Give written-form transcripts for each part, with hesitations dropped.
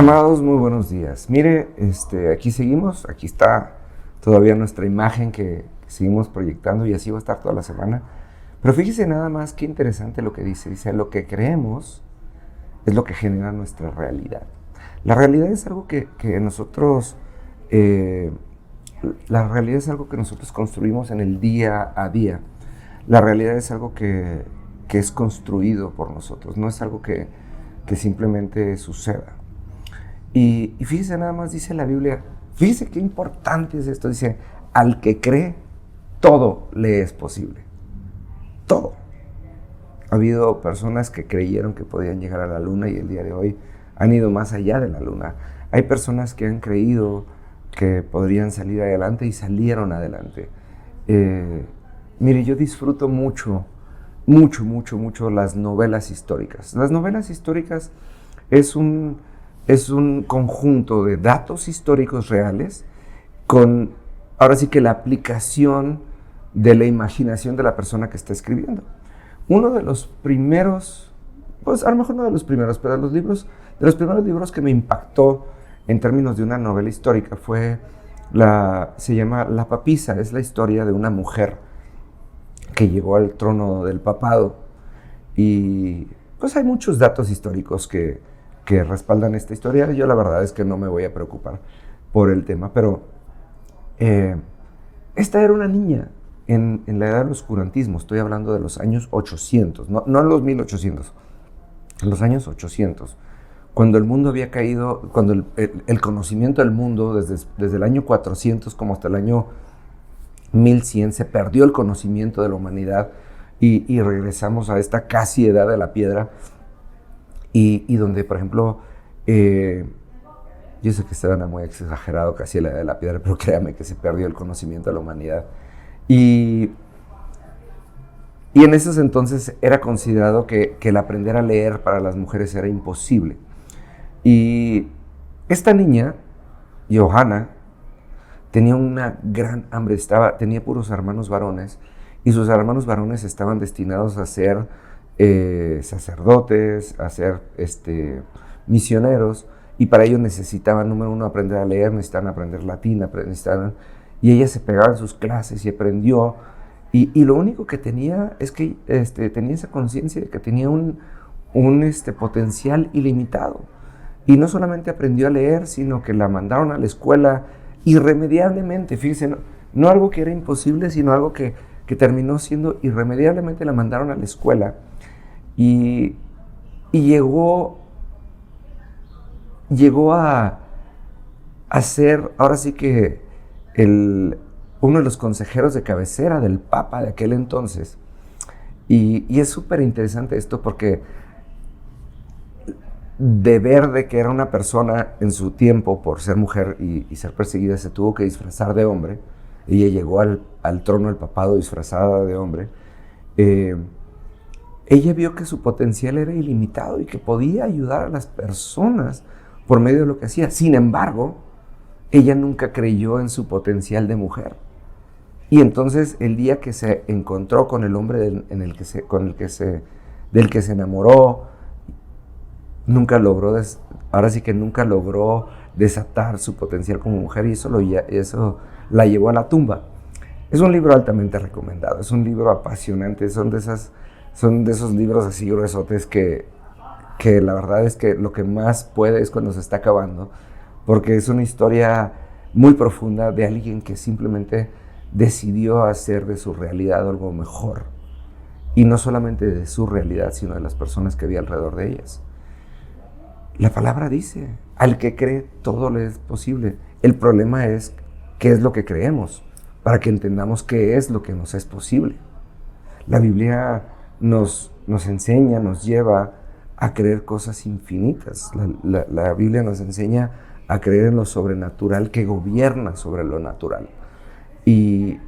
Amados, muy buenos días. Mire, aquí seguimos, aquí está todavía nuestra imagen que seguimos proyectando y así va a estar toda la semana. Pero fíjese nada más qué interesante lo que dice, lo que creemos es lo que genera nuestra realidad. La realidad es algo que nosotros, la realidad es algo que nosotros construimos en el día a día. La realidad es algo que es construido por nosotros, no es algo que simplemente suceda. Y fíjese nada más, dice la Biblia, fíjese qué importante es esto, dice, al que cree, todo le es posible. Todo. Ha habido personas que creyeron que podían llegar a la luna y el día de hoy han ido más allá de la luna. Hay personas que han creído que podrían salir adelante y salieron adelante. Mire, yo disfruto mucho las novelas históricas. Las novelas históricas es un conjunto de datos históricos reales con, ahora sí que la aplicación de la imaginación de la persona que está escribiendo. Uno de los primeros, pues a lo mejor no de los primeros, pero de los primeros libros que me impactó en términos de una novela histórica se llama La Papisa, es la historia de una mujer que llegó al trono del papado y pues hay muchos datos históricos que respaldan esta historia. Yo la verdad es que no me voy a preocupar por el tema, pero esta era una niña en la edad del oscurantismo, estoy hablando de los años 800, no en los 1800, en los años 800, cuando el mundo había caído, cuando el conocimiento del mundo, desde el año 400 como hasta el año 1100, se perdió el conocimiento de la humanidad y regresamos a esta casi edad de la piedra. Y donde, por ejemplo, yo sé que estaba muy exagerado casi la edad de la piedra, pero créame que se perdió el conocimiento de la humanidad. Y en esos entonces era considerado que el aprender a leer para las mujeres era imposible. Y esta niña, Johanna, tenía una gran hambre, tenía puros hermanos varones, y sus hermanos varones estaban destinados a ser sacerdotes, a ser misioneros, y para ello necesitaban, número uno, aprender a leer, necesitaban aprender latín, y ella se pegaba en sus clases y aprendió, y lo único que tenía es que tenía esa conciencia de que tenía un potencial ilimitado, y no solamente aprendió a leer, sino que la mandaron a la escuela irremediablemente, fíjense, no algo que era imposible, sino algo que terminó siendo irremediablemente, la mandaron a la escuela. Y llegó a ser, ahora sí que, uno de los consejeros de cabecera del Papa de aquel entonces. Y es súper interesante esto porque de ver de que era una persona en su tiempo, por ser mujer y ser perseguida, se tuvo que disfrazar de hombre. Ella llegó al trono del papado disfrazada de hombre. Ella vio que su potencial era ilimitado y que podía ayudar a las personas por medio de lo que hacía. Sin embargo, ella nunca creyó en su potencial de mujer. Y entonces, el día que se encontró con el hombre del que se enamoró, nunca logró desatar su potencial como mujer, y eso la llevó a la tumba. Es un libro altamente recomendado, es un libro apasionante, son de esos libros así gruesotes que la verdad es que lo que más puede es cuando se está acabando, porque es una historia muy profunda de alguien que simplemente decidió hacer de su realidad algo mejor, y no solamente de su realidad, sino de las personas que había alrededor de ellas. La palabra dice, al que cree todo le es posible. El problema es qué es lo que creemos, para que entendamos qué es lo que nos es posible. La Biblia nos enseña, nos lleva a creer cosas infinitas. La Biblia nos enseña a creer en lo sobrenatural que gobierna sobre lo natural. Y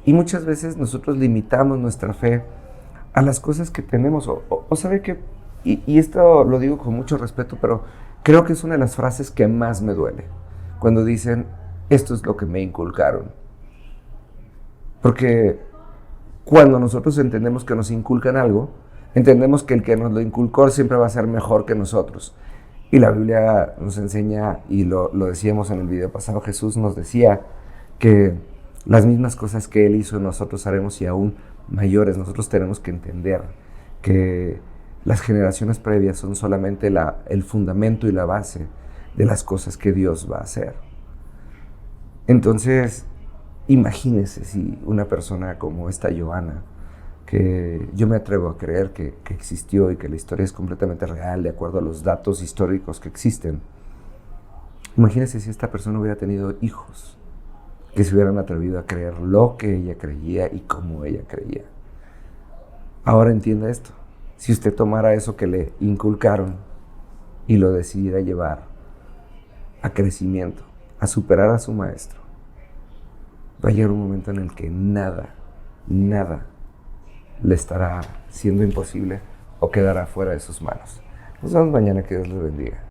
muchas veces nosotros limitamos nuestra fe a las cosas que tenemos. O sabe que, y esto lo digo con mucho respeto, pero creo que es una de las frases que más me duele. Cuando dicen, esto es lo que me inculcaron. Porque cuando nosotros entendemos que nos inculcan algo, entendemos que el que nos lo inculcó siempre va a ser mejor que nosotros. Y la Biblia nos enseña, y lo decíamos en el video pasado, Jesús nos decía que las mismas cosas que Él hizo nosotros haremos y aún mayores. Nosotros tenemos que entender que las generaciones previas son solamente el fundamento y la base de las cosas que Dios va a hacer. Entonces, imagínese si una persona como esta Johanna, que yo me atrevo a creer que existió y que la historia es completamente real de acuerdo a los datos históricos que existen. Imagínese si esta persona hubiera tenido hijos que se hubieran atrevido a creer lo que ella creía y cómo ella creía. Ahora entienda esto. Si usted tomara eso que le inculcaron y lo decidiera llevar a crecimiento, a superar a su maestro, va a llegar un momento en el que nada le estará siendo imposible o quedará fuera de sus manos. Nos vemos mañana, que Dios les bendiga.